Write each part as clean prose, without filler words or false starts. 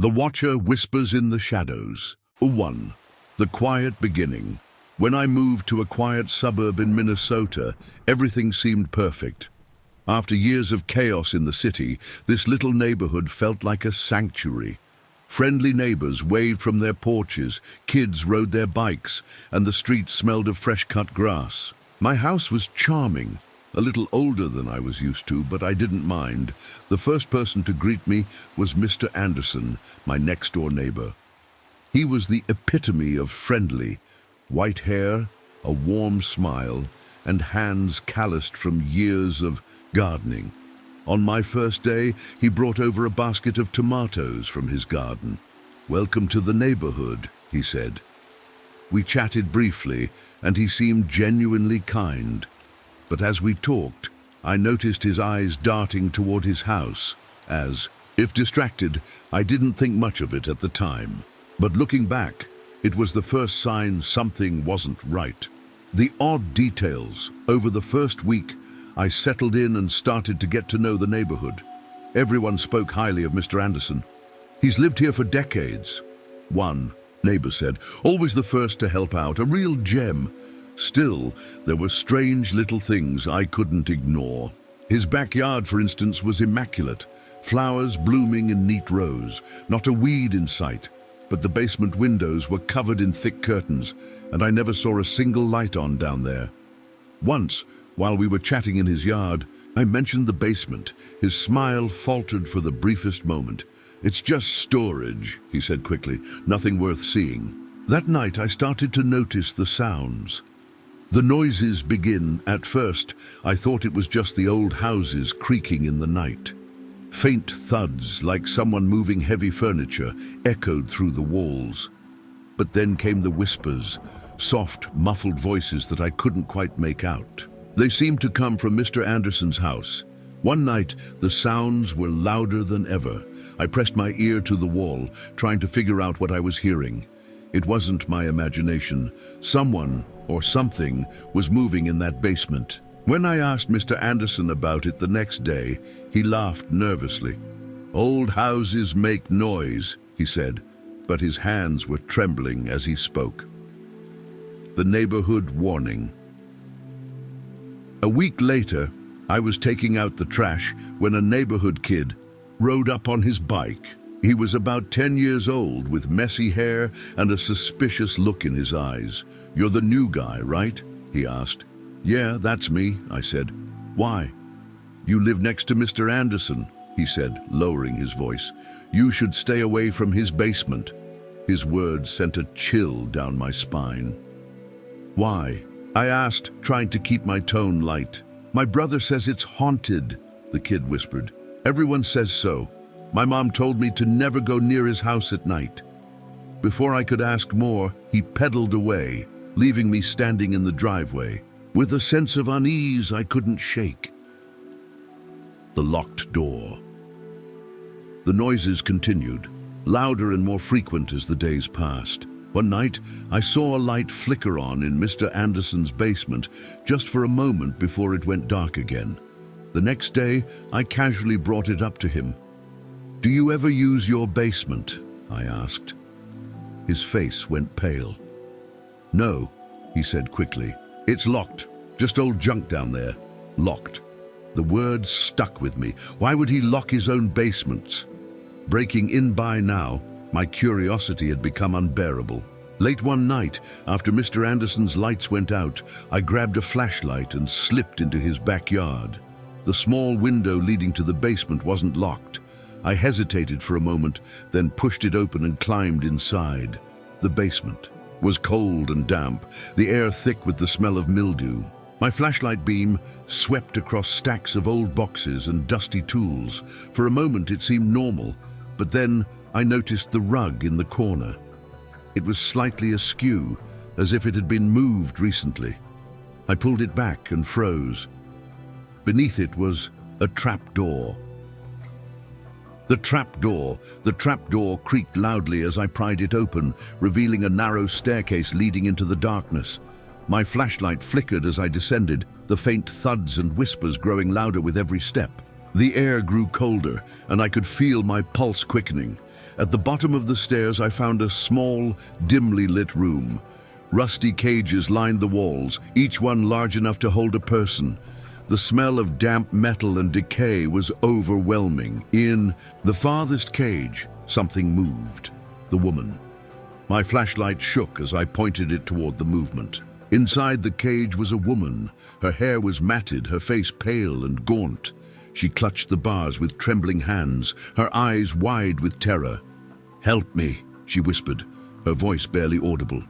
The Watcher whispers in the shadows. 1. The quiet beginning. When I moved to a quiet suburb in Minnesota, everything seemed perfect. After years of chaos in the city, this little neighborhood felt like a sanctuary. Friendly neighbors waved from their porches, kids rode their bikes, and the streets smelled of fresh-cut grass. My house was charming. A little older than I was used to, but I didn't mind. The first person to greet me was Mr. Anderson, my next-door neighbor. He was the epitome of friendly. White hair, a warm smile, and hands calloused from years of gardening. On my first day, he brought over a basket of tomatoes from his garden. "Welcome to the neighborhood," he said. We chatted briefly, and he seemed genuinely kind. But as we talked, I noticed his eyes darting toward his house, as, if distracted, I didn't think much of it at the time. But looking back, it was the first sign something wasn't right. The odd details. Over the first week, I settled in and started to get to know the neighborhood. Everyone spoke highly of Mr. Anderson. "He's lived here for decades." One neighbor said, "Always the first to help out, a real gem." Still, there were strange little things I couldn't ignore. His backyard, for instance, was immaculate. Flowers blooming in neat rows, not a weed in sight. But the basement windows were covered in thick curtains, and I never saw a single light on down there. Once, while we were chatting in his yard, I mentioned the basement. His smile faltered for the briefest moment. "It's just storage," he said quickly, "nothing worth seeing." That night I started to notice the sounds. The noises begin. At first, I thought it was just the old houses creaking in the night. Faint thuds, like someone moving heavy furniture, echoed through the walls. But then came the whispers, soft, muffled voices that I couldn't quite make out. They seemed to come from Mr. Anderson's house. One night, the sounds were louder than ever. I pressed my ear to the wall, trying to figure out what I was hearing. It wasn't my imagination. Someone or something was moving in that basement. When I asked Mr. Anderson about it the next day, he laughed nervously. "Old houses make noise," he said, but his hands were trembling as he spoke. The neighborhood warning. A week later, I was taking out the trash when a neighborhood kid rode up on his bike. He was about 10 years old, with messy hair and a suspicious look in his eyes. "You're the new guy, right?" he asked. "Yeah, that's me," I said. "Why?" "You live next to Mr. Anderson," he said, lowering his voice. "You should stay away from his basement." His words sent a chill down my spine. "Why?" I asked, trying to keep my tone light. "My brother says it's haunted," the kid whispered. "Everyone says so. My mom told me to never go near his house at night." Before I could ask more, he pedaled away, leaving me standing in the driveway, with a sense of unease I couldn't shake. The locked door. The noises continued, louder and more frequent as the days passed. One night, I saw a light flicker on in Mr. Anderson's basement, just for a moment before it went dark again. The next day, I casually brought it up to him. "Do you ever use your basement?" I asked. His face went pale. "No," he said quickly. "It's locked. Just old junk down there. Locked." The words stuck with me. Why would he lock his own basements? Breaking in by now, my curiosity had become unbearable. Late one night, after Mr. Anderson's lights went out, I grabbed a flashlight and slipped into his backyard. The small window leading to the basement wasn't locked. I hesitated for a moment, then pushed it open and climbed inside. The basement was cold and damp, the air thick with the smell of mildew. My flashlight beam swept across stacks of old boxes and dusty tools. For a moment it seemed normal, but then I noticed the rug in the corner. It was slightly askew, as if it had been moved recently. I pulled it back and froze. Beneath it was a trapdoor. The trapdoor creaked loudly as I pried it open, revealing a narrow staircase leading into the darkness. My flashlight flickered as I descended, the faint thuds and whispers growing louder with every step. The air grew colder, and I could feel my pulse quickening. At the bottom of the stairs, I found a small, dimly lit room. Rusty cages lined the walls, each one large enough to hold a person. The smell of damp metal and decay was overwhelming. In the farthest cage, something moved. The woman. My flashlight shook as I pointed it toward the movement. Inside the cage was a woman. Her hair was matted, her face pale and gaunt. She clutched the bars with trembling hands, her eyes wide with terror. "Help me," she whispered, her voice barely audible.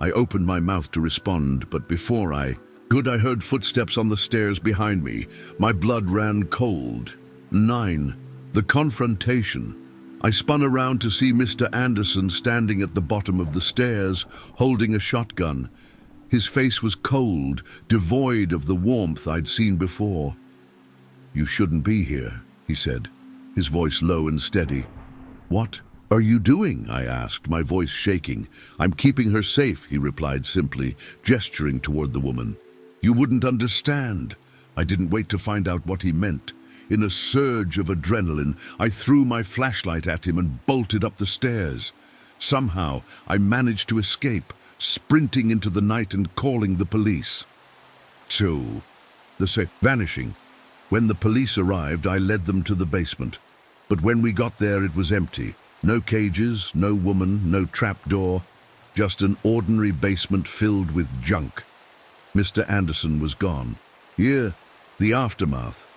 I opened my mouth to respond, but before I heard footsteps on the stairs behind me. My blood ran cold. 9. The confrontation. I spun around to see Mr. Anderson standing at the bottom of the stairs, holding a shotgun. His face was cold, devoid of the warmth I'd seen before. "You shouldn't be here," he said, his voice low and steady. "What are you doing?" I asked, my voice shaking. "I'm keeping her safe," he replied simply, gesturing toward the woman. "You wouldn't understand." I didn't wait to find out what he meant. In a surge of adrenaline, I threw my flashlight at him and bolted up the stairs. Somehow, I managed to escape, sprinting into the night and calling the police. Vanishing. When the police arrived, I led them to the basement. But when we got there, it was empty. No cages, no woman, no trapdoor, just an ordinary basement filled with junk. Mr. Anderson was gone. Here, the aftermath.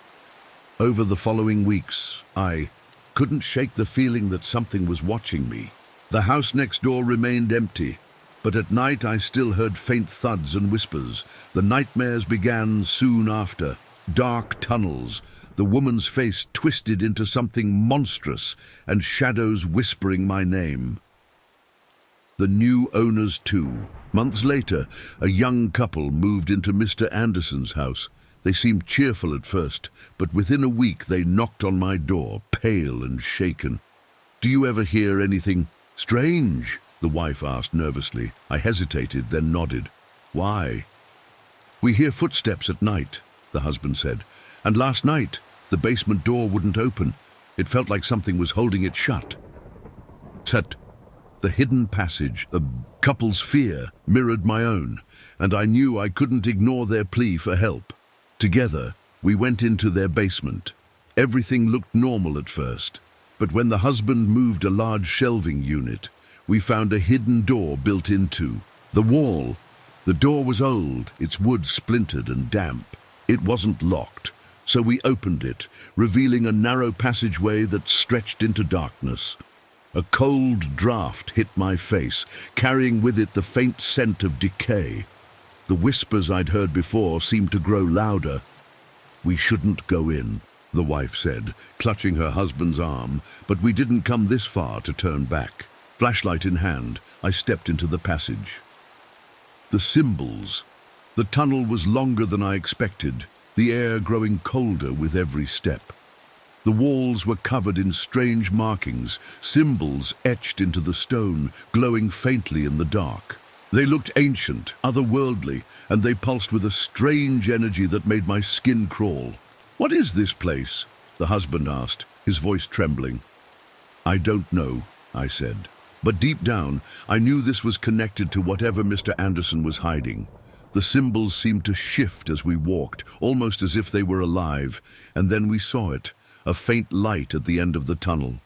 Over the following weeks, I couldn't shake the feeling that something was watching me. The house next door remained empty, but at night I still heard faint thuds and whispers. The nightmares began soon after. Dark tunnels, the woman's face twisted into something monstrous, and shadows whispering my name. The new owners too. Months later, a young couple moved into Mr. Anderson's house. They seemed cheerful at first, but within a week they knocked on my door, pale and shaken. "Do you ever hear anything strange?" the wife asked nervously. I hesitated, then nodded. "Why?" "We hear footsteps at night," the husband said. "And last night, the basement door wouldn't open. It felt like something was holding it shut." The hidden passage, the couple's fear, mirrored my own, and I knew I couldn't ignore their plea for help. Together, we went into their basement. Everything looked normal at first, but when the husband moved a large shelving unit, we found a hidden door built into the wall. The door was old, its wood splintered and damp. It wasn't locked, so we opened it, revealing a narrow passageway that stretched into darkness. A cold draft hit my face, carrying with it the faint scent of decay. The whispers I'd heard before seemed to grow louder. "We shouldn't go in," the wife said, clutching her husband's arm, but we didn't come this far to turn back. Flashlight in hand, I stepped into the passage. The symbols. The tunnel was longer than I expected, the air growing colder with every step. The walls were covered in strange markings, symbols etched into the stone, glowing faintly in the dark. They looked ancient, otherworldly, and they pulsed with a strange energy that made my skin crawl. "What is this place?" the husband asked, his voice trembling. "I don't know," I said. But deep down, I knew this was connected to whatever Mr. Anderson was hiding. The symbols seemed to shift as we walked, almost as if they were alive, and then we saw it. A faint light at the end of the tunnel.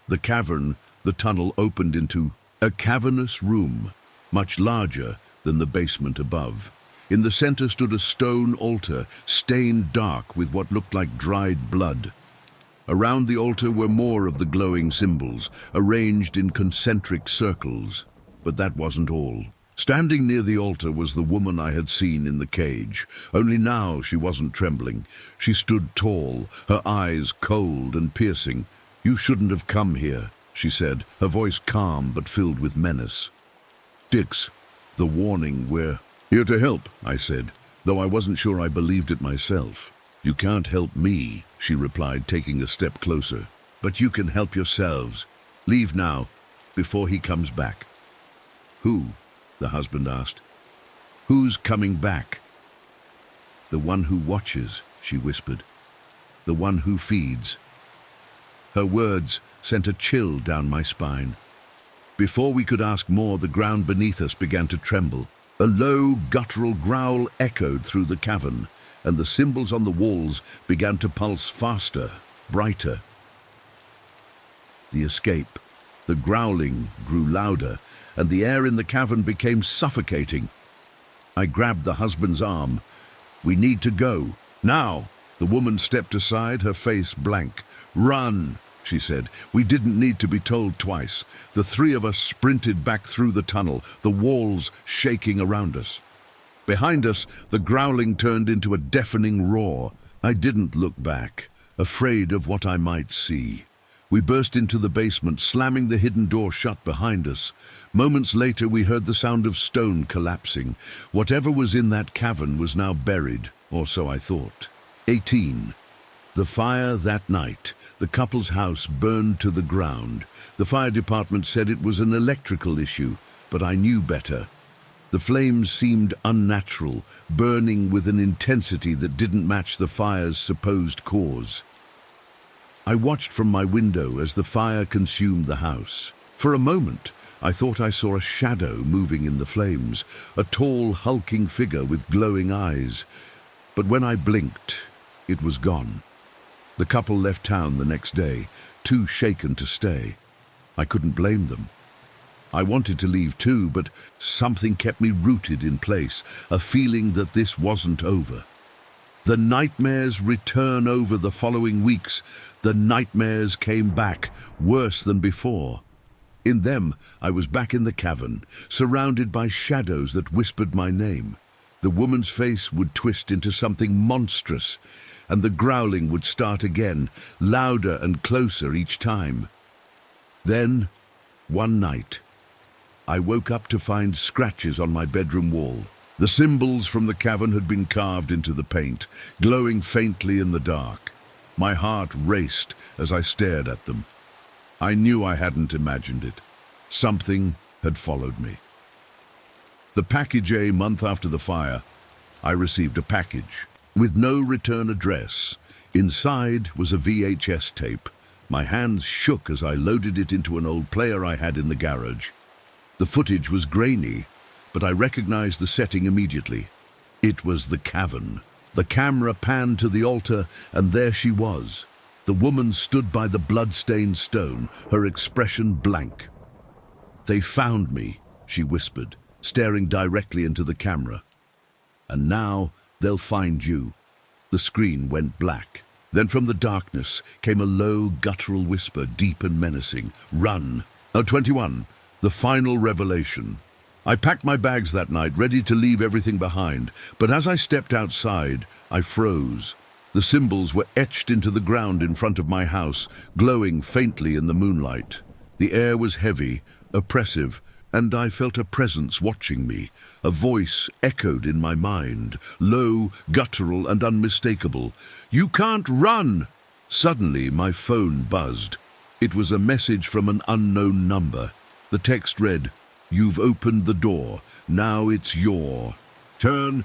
The tunnel opened into a cavernous room, much larger than the basement above. In the center stood a stone altar, stained dark with what looked like dried blood. Around the altar were more of the glowing symbols, arranged in concentric circles. But that wasn't all. Standing near the altar was the woman I had seen in the cage. Only now she wasn't trembling. She stood tall, her eyes cold and piercing. "You shouldn't have come here," she said, her voice calm but filled with menace. "Dix, the warning, we're here to help," I said, though I wasn't sure I believed it myself. "You can't help me," she replied, taking a step closer. "But you can help yourselves. Leave now, before he comes back." "Who?" the husband asked. "Who's coming back?" "The one who watches," she whispered. the one who feeds." Her words sent a chill down my spine. Before we could ask more, the ground beneath us began to tremble. A low, guttural growl echoed through the cavern, and the symbols on the walls began to pulse faster, brighter. The escape. The growling grew louder, and the air in the cavern became suffocating. I grabbed the husband's arm. "We need to go. Now!" The woman stepped aside, her face blank. "Run!" she said. We didn't need to be told twice. The three of us sprinted back through the tunnel, the walls shaking around us. Behind us, the growling turned into a deafening roar. I didn't look back, afraid of what I might see. We burst into the basement, slamming the hidden door shut behind us. Moments later, we heard the sound of stone collapsing. Whatever was in that cavern was now buried, or so I thought. 18. The fire that night. The couple's house burned to the ground. The fire department said it was an electrical issue, but I knew better. The flames seemed unnatural, burning with an intensity that didn't match the fire's supposed cause. I watched from my window as the fire consumed the house. For a moment, I thought I saw a shadow moving in the flames, a tall, hulking figure with glowing eyes. But when I blinked, it was gone. The couple left town the next day, too shaken to stay. I couldn't blame them. I wanted to leave too, but something kept me rooted in place, a feeling that this wasn't over. The nightmares return over the following weeks. The nightmares came back, worse than before. In them, I was back in the cavern, surrounded by shadows that whispered my name. The woman's face would twist into something monstrous, and the growling would start again, louder and closer each time. Then, one night, I woke up to find scratches on my bedroom wall. The symbols from the cavern had been carved into the paint, glowing faintly in the dark. My heart raced as I stared at them. I knew I hadn't imagined it. Something had followed me. The package a month after the fire, I received a package with no return address. Inside was a VHS tape. My hands shook as I loaded it into an old player I had in the garage. The footage was grainy, but I recognized the setting immediately. It was the cavern. The camera panned to the altar, and there she was. The woman stood by the blood-stained stone, her expression blank. "They found me," she whispered, staring directly into the camera. "And now they'll find you." The screen went black. Then from the darkness came a low, guttural whisper, deep and menacing. "Run." 21. The final revelation. I packed my bags that night, ready to leave everything behind. But as I stepped outside, I froze. The symbols were etched into the ground in front of my house, glowing faintly in the moonlight. The air was heavy, oppressive, and I felt a presence watching me. A voice echoed in my mind, low, guttural, and unmistakable. "You can't run!" Suddenly, my phone buzzed. It was a message from an unknown number. The text read, "You've opened the door. Now it's your turn."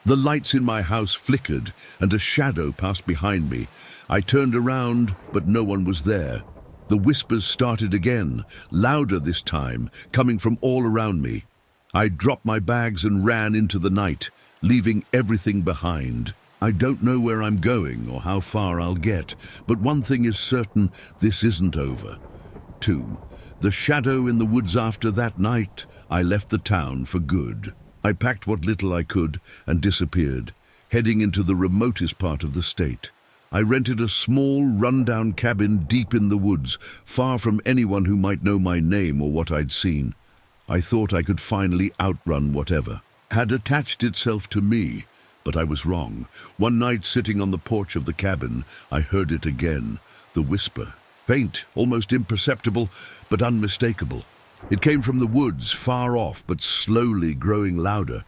The lights in my house flickered, and a shadow passed behind me. I turned around, but no one was there. The whispers started again, louder this time, coming from all around me. I dropped my bags and ran into the night, leaving everything behind. I don't know where I'm going or how far I'll get, but one thing is certain, this isn't over. 2. The shadow in the woods. After that night, I left the town for good. I packed what little I could and disappeared, heading into the remotest part of the state. I rented a small, run-down cabin deep in the woods, far from anyone who might know my name or what I'd seen. I thought I could finally outrun whatever had attached itself to me, but I was wrong. One night, sitting on the porch of the cabin, I heard it again, the whisper. Faint, almost imperceptible, but unmistakable. It came from the woods, far off, but slowly growing louder.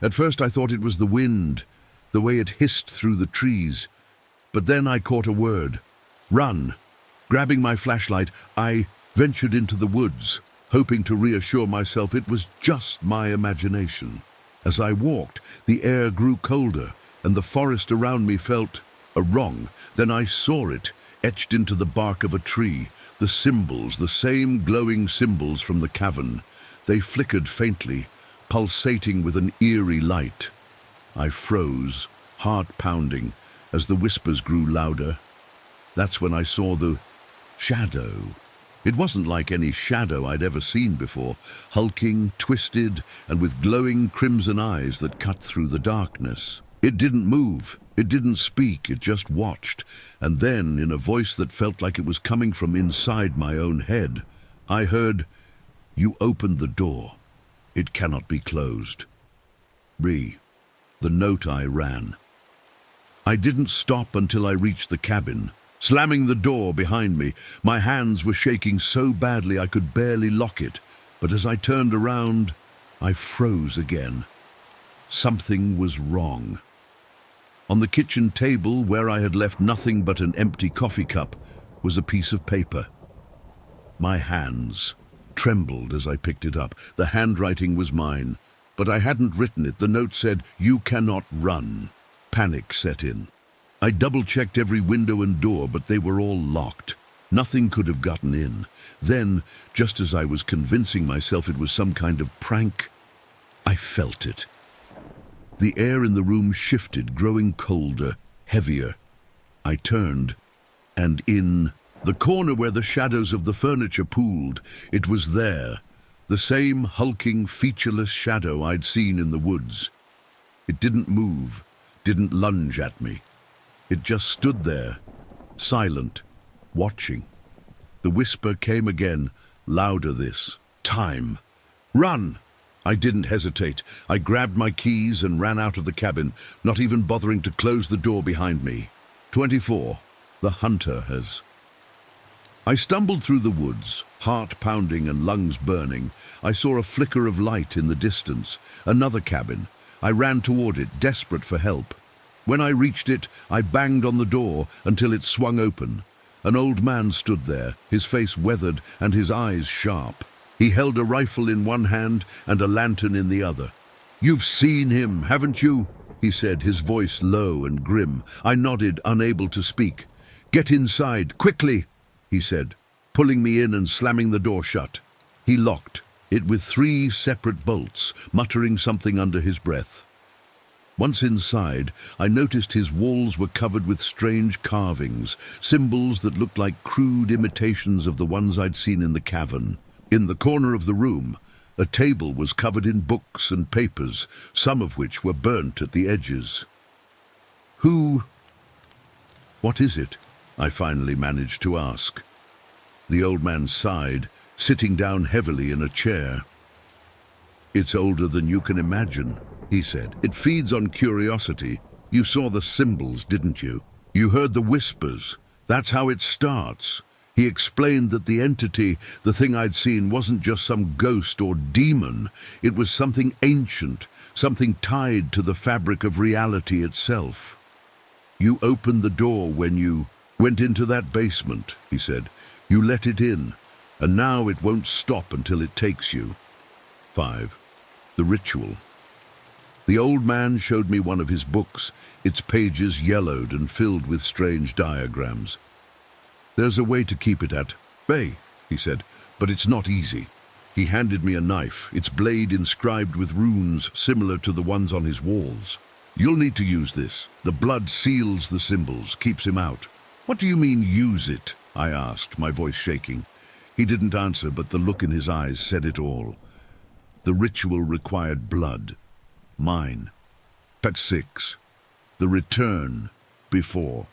At first I thought it was the wind, the way it hissed through the trees. But then I caught a word. "Run." Grabbing my flashlight, I ventured into the woods, hoping to reassure myself it was just my imagination. As I walked, the air grew colder, and the forest around me felt A wrong. Then I saw it, etched into the bark of a tree. The symbols, the same glowing symbols from the cavern. They flickered faintly, pulsating with an eerie light. I froze, heart pounding, as the whispers grew louder. That's when I saw the shadow. It wasn't like any shadow I'd ever seen before, hulking, twisted, and with glowing crimson eyes that cut through the darkness. It didn't move, it didn't speak, it just watched, and then, in a voice that felt like it was coming from inside my own head, I heard, "You opened the door. It cannot be closed." Re. The note I ran. I didn't stop until I reached the cabin. Slamming the door behind me, my hands were shaking so badly I could barely lock it, but as I turned around, I froze again. Something was wrong. On the kitchen table, where I had left nothing but an empty coffee cup, was a piece of paper. My hands trembled as I picked it up. The handwriting was mine, but I hadn't written it. The note said, "You cannot run." Panic set in. I double-checked every window and door, but they were all locked. Nothing could have gotten in. Then, just as I was convincing myself it was some kind of prank, I felt it. The air in the room shifted, growing colder, heavier. I turned, and in the corner where the shadows of the furniture pooled, it was there, the same hulking, featureless shadow I'd seen in the woods. It didn't move, didn't lunge at me. It just stood there, silent, watching. The whisper came again, louder this time. "Run!" I didn't hesitate. I grabbed my keys and ran out of the cabin, not even bothering to close the door behind me. 24. The hunter has. I stumbled through the woods, heart pounding and lungs burning. I saw a flicker of light in the distance, another cabin. I ran toward it, desperate for help. When I reached it, I banged on the door until it swung open. An old man stood there, his face weathered and his eyes sharp. He held a rifle in one hand and a lantern in the other. "You've seen him, haven't you?" he said, his voice low and grim. I nodded, unable to speak. "Get inside, quickly," he said, pulling me in and slamming the door shut. He locked it with 3 separate bolts, muttering something under his breath. Once inside, I noticed his walls were covered with strange carvings, symbols that looked like crude imitations of the ones I'd seen in the cavern. In the corner of the room, a table was covered in books and papers, some of which were burnt at the edges. What is it?" I finally managed to ask. The old man sighed, sitting down heavily in a chair. "It's older than you can imagine," he said. "It feeds on curiosity. You saw the symbols, didn't you? You heard the whispers. That's how it starts." He explained that the entity, the thing I'd seen, wasn't just some ghost or demon. It was something ancient, something tied to the fabric of reality itself. "You opened the door when you went into that basement," he said. "You let it in, and now it won't stop until it takes you." 5. The ritual. The old man showed me one of his books, its pages yellowed and filled with strange diagrams. "There's a way to keep it at bay," he said, "but it's not easy." He handed me a knife, its blade inscribed with runes similar to the ones on his walls. "You'll need to use this. The blood seals the symbols, keeps him out." "What do you mean, use it?" I asked, my voice shaking. He didn't answer, but the look in his eyes said it all. The ritual required blood. Mine. At 6. The return. Before.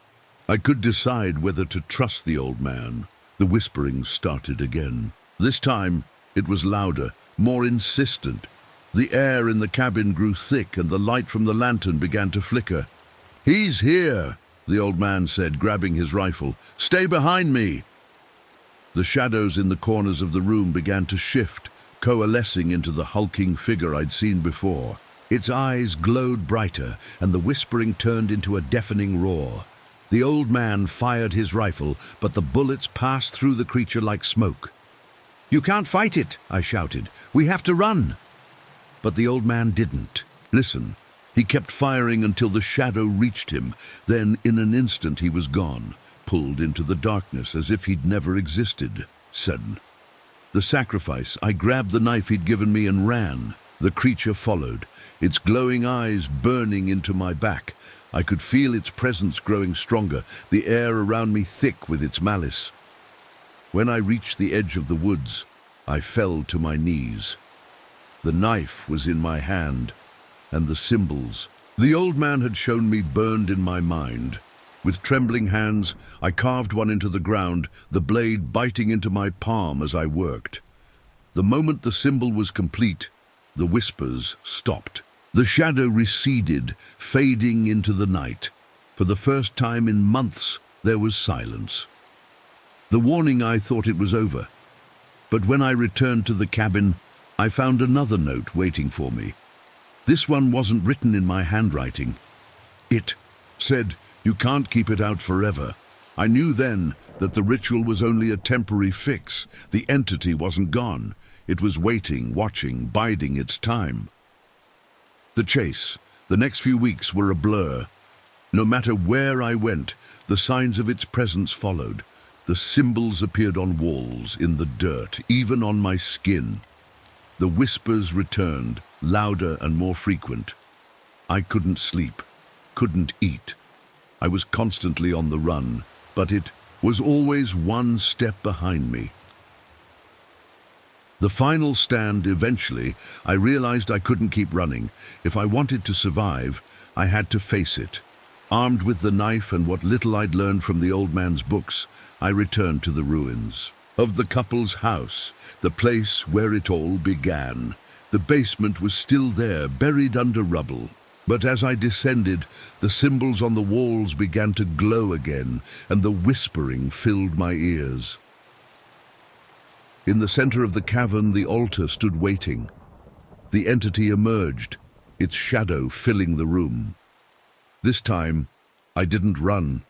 I could decide whether to trust the old man. The whispering started again. This time, it was louder, more insistent. The air in the cabin grew thick and the light from the lantern began to flicker. "He's here," the old man said, grabbing his rifle. "Stay behind me." The shadows in the corners of the room began to shift, coalescing into the hulking figure I'd seen before. Its eyes glowed brighter, and the whispering turned into a deafening roar. The old man fired his rifle, but the bullets passed through the creature like smoke. "You can't fight it," I shouted. "We have to run." But the old man didn't. "Listen," He kept firing until the shadow reached him. Then, in an instant, he was gone, pulled into the darkness as if he'd never existed. Sudden. The sacrifice. I grabbed the knife he'd given me and ran. The creature followed, its glowing eyes burning into my back. I could feel its presence growing stronger, the air around me thick with its malice. When I reached the edge of the woods, I fell to my knees. The knife was in my hand, and the symbols the old man had shown me burned in my mind. With trembling hands, I carved one into the ground, the blade biting into my palm as I worked. The moment the symbol was complete, the whispers stopped. The shadow receded, fading into the night. For the first time in months, there was silence. The warning eye thought it was over. But when I returned to the cabin, I found another note waiting for me. This one wasn't written in my handwriting. It said, "You can't keep it out forever." I knew then that the ritual was only a temporary fix. The entity wasn't gone. It was waiting, watching, biding its time. The chase, the next few weeks were a blur. No matter where I went, the signs of its presence followed. The symbols appeared on walls, in the dirt, even on my skin. The whispers returned, louder and more frequent. I couldn't sleep, couldn't eat. I was constantly on the run, but it was always one step behind me. The final stand, eventually, I realized I couldn't keep running. If I wanted to survive, I had to face it. Armed with the knife and what little I'd learned from the old man's books, I returned to the ruins of the couple's house, the place where it all began. The basement was still there, buried under rubble. But as I descended, the symbols on the walls began to glow again, and the whispering filled my ears. In the center of the cavern, the altar stood waiting. The entity emerged, its shadow filling the room. This time, I didn't run.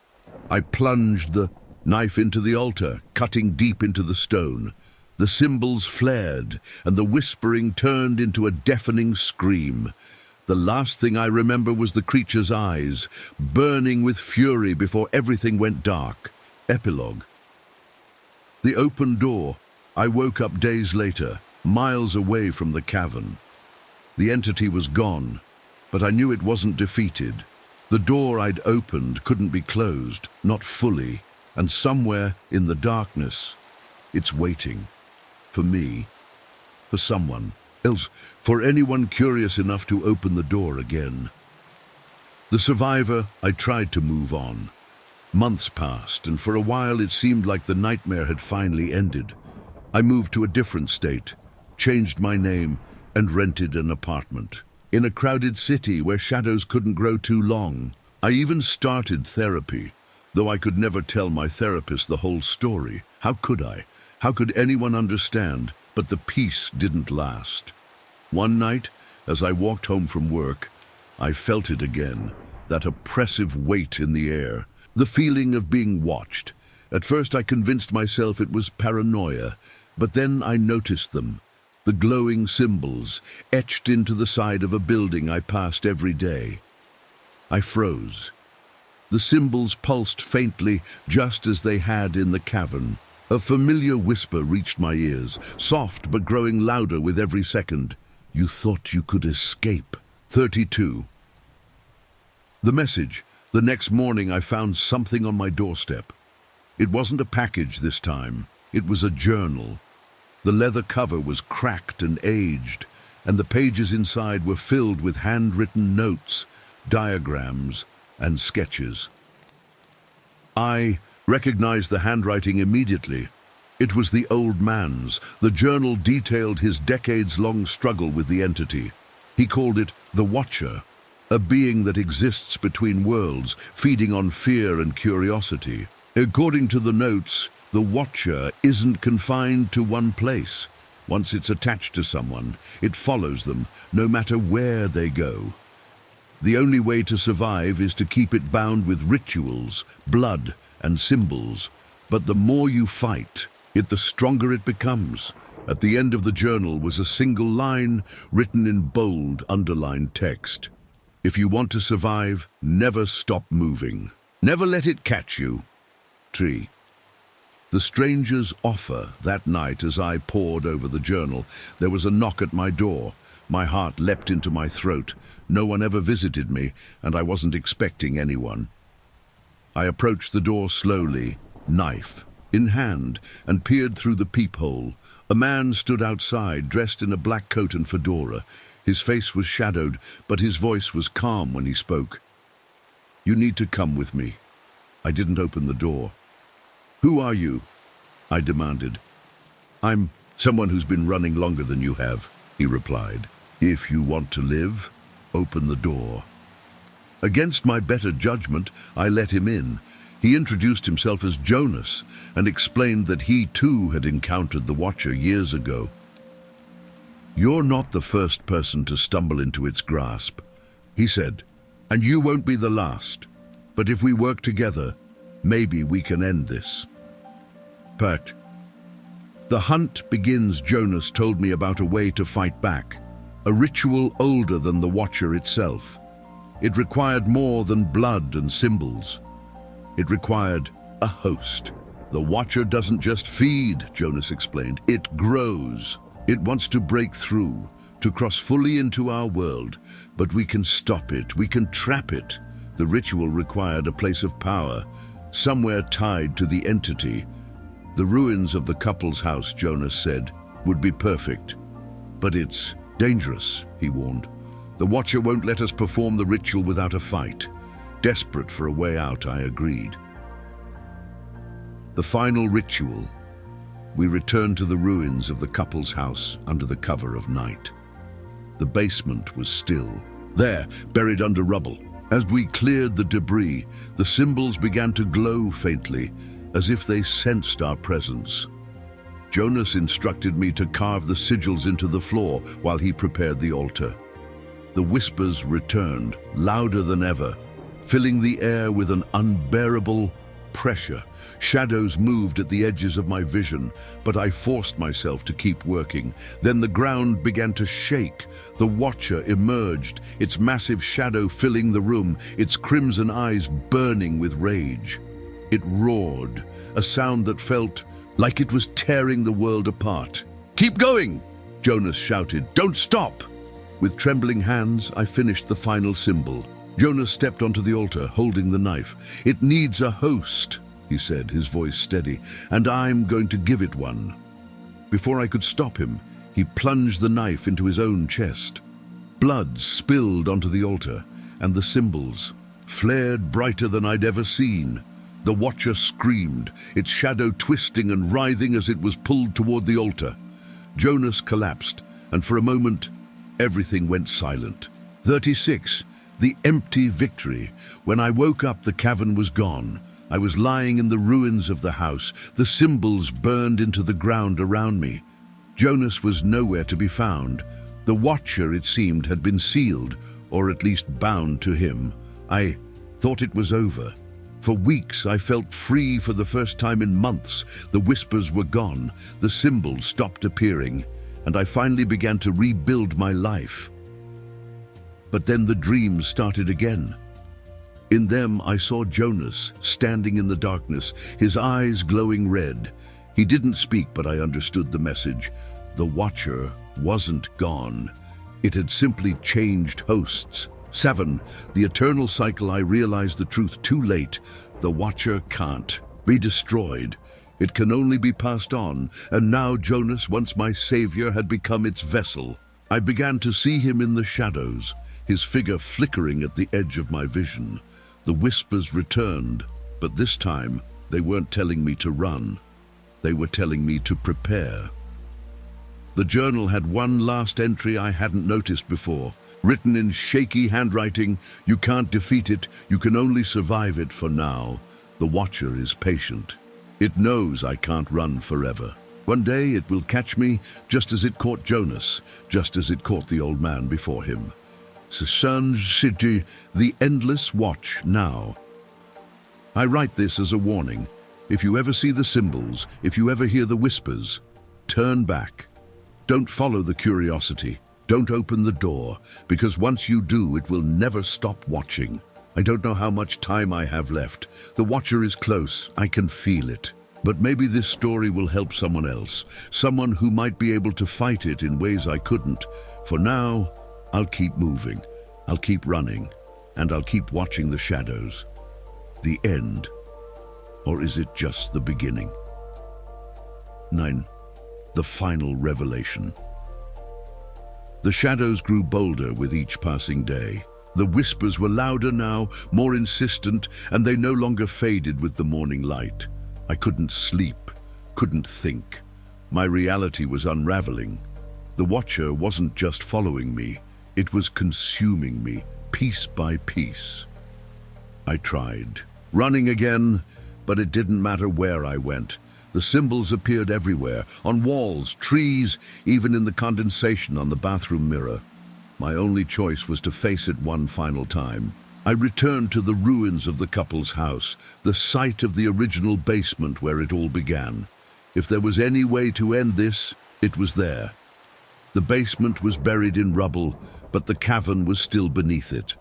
I plunged the knife into the altar, cutting deep into the stone. The symbols flared, and the whispering turned into a deafening scream. The last thing I remember was the creature's eyes, burning with fury before everything went dark. Epilogue. The open door. I woke up days later, miles away from the cavern. The entity was gone, but I knew it wasn't defeated. The door I'd opened couldn't be closed, not fully, and somewhere in the darkness, it's waiting. For me, for someone else, for anyone curious enough to open the door again. The survivor, I tried to move on. Months passed, and for a while it seemed like the nightmare had finally ended. I moved to a different state, changed my name, and rented an apartment. In a crowded city where shadows couldn't grow too long. I even started therapy, though I could never tell my therapist the whole story. How could I? How could anyone understand? But the peace didn't last. One night, as I walked home from work, I felt it again, that oppressive weight in the air, the feeling of being watched. At first I convinced myself it was paranoia, but then I noticed them, the glowing symbols etched into the side of a building I passed every day. I froze. The symbols pulsed faintly, just as they had in the cavern. A familiar whisper reached my ears, soft but growing louder with every second. "You thought you could escape." 32. The message. The next morning I found something on my doorstep. It wasn't a package this time. It was a journal. The leather cover was cracked and aged, and the pages inside were filled with handwritten notes, diagrams, and sketches. I recognized the handwriting immediately. It was the old man's. The journal detailed his decades-long struggle with the entity. He called it the Watcher, a being that exists between worlds, feeding on fear and curiosity. According to the notes, the Watcher isn't confined to one place. Once it's attached to someone, it follows them, no matter where they go. The only way to survive is to keep it bound with rituals, blood, and symbols. But the more you fight it, the stronger it becomes. At the end of the journal was a single line written in bold, underlined text. If you want to survive, never stop moving. Never let it catch you. 3. The stranger's offer that night. As I pored over the journal, there was a knock at my door. My heart leapt into my throat. No one ever visited me, and I wasn't expecting anyone. I approached the door slowly, knife in hand, and peered through the peephole. A man stood outside, dressed in a black coat and fedora. His face was shadowed, but his voice was calm when he spoke. "You need to come with me." I didn't open the door. "Who are you?" I demanded. "I'm someone who's been running longer than you have," he replied. "If you want to live, open the door." Against my better judgment, I let him in. He introduced himself as Jonas and explained that he too had encountered the Watcher years ago. "You're not the first person to stumble into its grasp," he said, "and you won't be the last. But if we work together, maybe we can end this." Pact. "The hunt begins," Jonas told me about a way to fight back, a ritual older than the Watcher itself. It required more than blood and symbols. It required a host. "The Watcher doesn't just feed," Jonas explained. "It grows. It wants to break through, to cross fully into our world. But we can stop it. We can trap it." The ritual required a place of power, somewhere tied to the entity. "The ruins of the couple's house," Jonas said, "would be perfect. But it's dangerous," he warned. "The Watcher won't let us perform the ritual without a fight." Desperate for a way out, I agreed. The final ritual. We returned to the ruins of the couple's house under the cover of night. The basement was still, there, buried under rubble. As we cleared the debris, the symbols began to glow faintly, as if they sensed our presence. Jonas instructed me to carve the sigils into the floor while he prepared the altar. The whispers returned, louder than ever, filling the air with an unbearable pressure. Shadows moved at the edges of my vision, but I forced myself to keep working. Then the ground began to shake. The Watcher emerged, its massive shadow filling the room, its crimson eyes burning with rage. It roared, a sound that felt like it was tearing the world apart. "Keep going!" Jonas shouted. "Don't stop!" With trembling hands, I finished the final symbol. Jonas stepped onto the altar, holding the knife. "It needs a host," he said, his voice steady, "and I'm going to give it one." Before I could stop him, he plunged the knife into his own chest. Blood spilled onto the altar, and the symbols flared brighter than I'd ever seen. The Watcher screamed, its shadow twisting and writhing as it was pulled toward the altar. Jonas collapsed, and for a moment, everything went silent. 36. The empty victory. When I woke up, the cavern was gone. I was lying in the ruins of the house. The symbols burned into the ground around me. Jonas was nowhere to be found. The Watcher, it seemed, had been sealed, or at least bound to him. I thought it was over. For weeks, I felt free for the first time in months. The whispers were gone. The symbols stopped appearing, and I finally began to rebuild my life. But then the dreams started again. In them, I saw Jonas standing in the darkness, his eyes glowing red. He didn't speak, but I understood the message. The Watcher wasn't gone. It had simply changed hosts. 7. The eternal cycle. I realized the truth too late. The Watcher can't be destroyed. It can only be passed on, and now Jonas, once my savior, had become its vessel. I began to see him in the shadows, his figure flickering at the edge of my vision. The whispers returned, but this time they weren't telling me to run. They were telling me to prepare. The journal had one last entry I hadn't noticed before. Written in shaky handwriting, "You can't defeat it, you can only survive it for now. The Watcher is patient. It knows I can't run forever. One day it will catch me, just as it caught Jonas, just as it caught the old man before him." Sun City, the endless watch now. I write this as a warning. If you ever see the symbols, if you ever hear the whispers, turn back. Don't follow the curiosity. Don't open the door, because once you do, it will never stop watching. I don't know how much time I have left. The Watcher is close. I can feel it. But maybe this story will help someone else, someone who might be able to fight it in ways I couldn't. For now, I'll keep moving. I'll keep running, and I'll keep watching the shadows. The end. Or is it just the beginning? 9. The final revelation. The shadows grew bolder with each passing day. The whispers were louder now, more insistent, and they no longer faded with the morning light. I couldn't sleep, couldn't think. My reality was unraveling. The Watcher wasn't just following me, it was consuming me, piece by piece. I tried, running again, but it didn't matter where I went. The symbols appeared everywhere, on walls, trees, even in the condensation on the bathroom mirror. My only choice was to face it one final time. I returned to the ruins of the couple's house, the site of the original basement where it all began. If there was any way to end this, it was there. The basement was buried in rubble, but the cavern was still beneath it.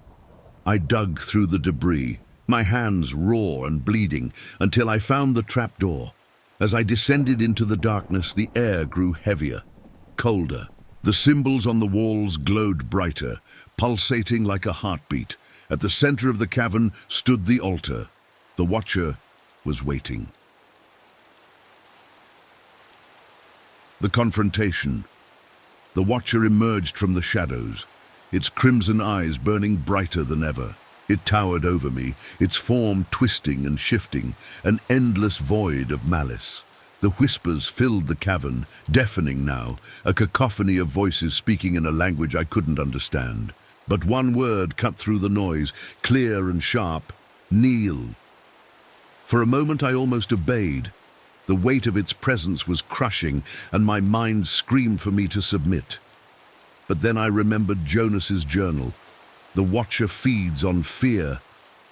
I dug through the debris, my hands raw and bleeding, until I found the trapdoor. As I descended into the darkness, the air grew heavier, colder. The symbols on the walls glowed brighter, pulsating like a heartbeat. At the center of the cavern stood the altar. The Watcher was waiting. The confrontation. The Watcher emerged from the shadows, its crimson eyes burning brighter than ever. It towered over me, its form twisting and shifting, an endless void of malice. The whispers filled the cavern, deafening now, a cacophony of voices speaking in a language I couldn't understand. But one word cut through the noise, clear and sharp: kneel. For a moment I almost obeyed. The weight of its presence was crushing, and my mind screamed for me to submit. But then I remembered Jonas's journal. The Watcher feeds on fear,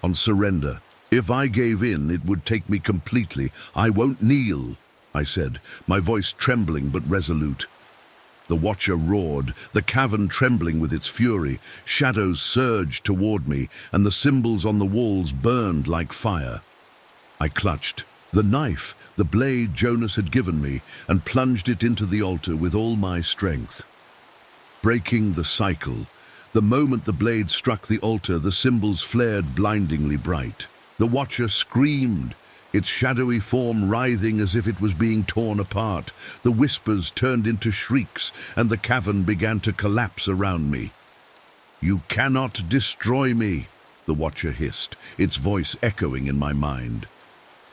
on surrender. If I gave in, it would take me completely. I won't kneel, I said, my voice trembling but resolute. The Watcher roared, the cavern trembling with its fury. Shadows surged toward me, and the symbols on the walls burned like fire. I clutched the knife, the blade Jonas had given me, and plunged it into the altar with all my strength. Breaking the cycle. The moment the blade struck the altar, the symbols flared blindingly bright. The Watcher screamed, its shadowy form writhing as if it was being torn apart. The whispers turned into shrieks, and the cavern began to collapse around me. "You cannot destroy me," the Watcher hissed, its voice echoing in my mind.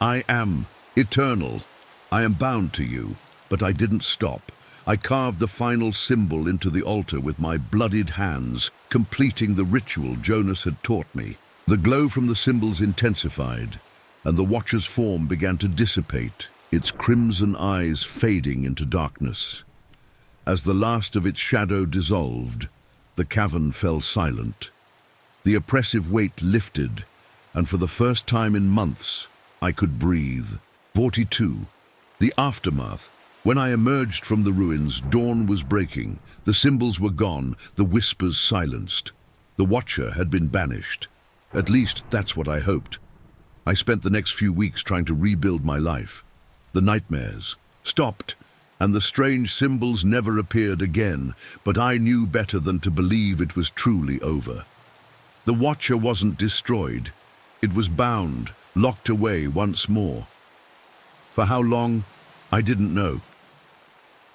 "I am eternal. I am bound to you." But I didn't stop. I carved the final symbol into the altar with my bloodied hands, completing the ritual Jonas had taught me. The glow from the symbols intensified, and the Watcher's form began to dissipate, its crimson eyes fading into darkness. As the last of its shadow dissolved, the cavern fell silent. The oppressive weight lifted, and for the first time in months, I could breathe. 42. The aftermath. When I emerged from the ruins, dawn was breaking. The symbols were gone, the whispers silenced. The Watcher had been banished. At least that's what I hoped. I spent the next few weeks trying to rebuild my life. The nightmares stopped, and the strange symbols never appeared again, but I knew better than to believe it was truly over. The Watcher wasn't destroyed. It was bound, locked away once more. For how long? I didn't know.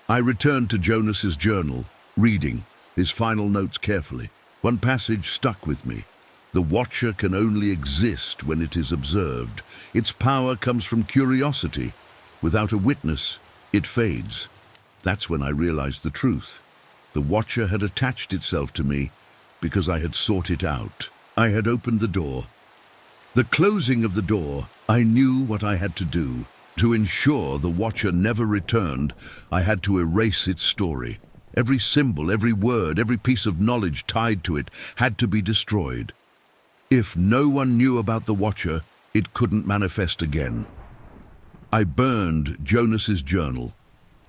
I returned to Jonas's journal, reading his final notes carefully. One passage stuck with me. The Watcher can only exist when it is observed. Its power comes from curiosity. Without a witness, it fades. That's when I realized the truth. The Watcher had attached itself to me because I had sought it out. I had opened the door. The closing of the door, I knew what I had to do. To ensure the Watcher never returned, I had to erase its story. Every symbol, every word, every piece of knowledge tied to it had to be destroyed. If no one knew about the Watcher, it couldn't manifest again. I burned Jonas's journal,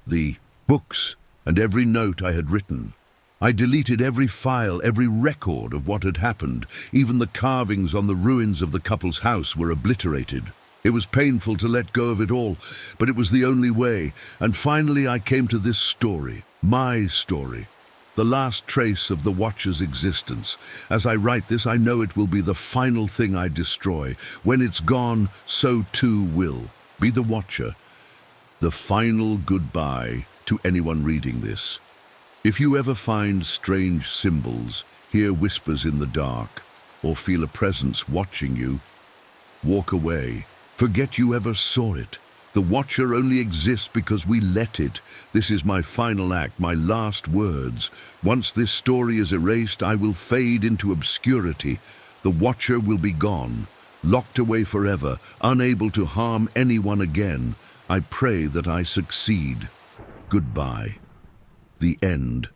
the books, and every note I had written. I deleted every file, every record of what had happened. Even the carvings on the ruins of the couple's house were obliterated. It was painful to let go of it all, but it was the only way. And finally I came to this story, my story, the last trace of the Watcher's existence. As I write this, I know it will be the final thing I destroy. When it's gone, so too will be the Watcher. The final goodbye to anyone reading this. If you ever find strange symbols, hear whispers in the dark, or feel a presence watching you, walk away. Forget you ever saw it. The Watcher only exists because we let it. This is my final act, my last words. Once this story is erased, I will fade into obscurity. The Watcher will be gone, locked away forever, unable to harm anyone again. I pray that I succeed. Goodbye. The end.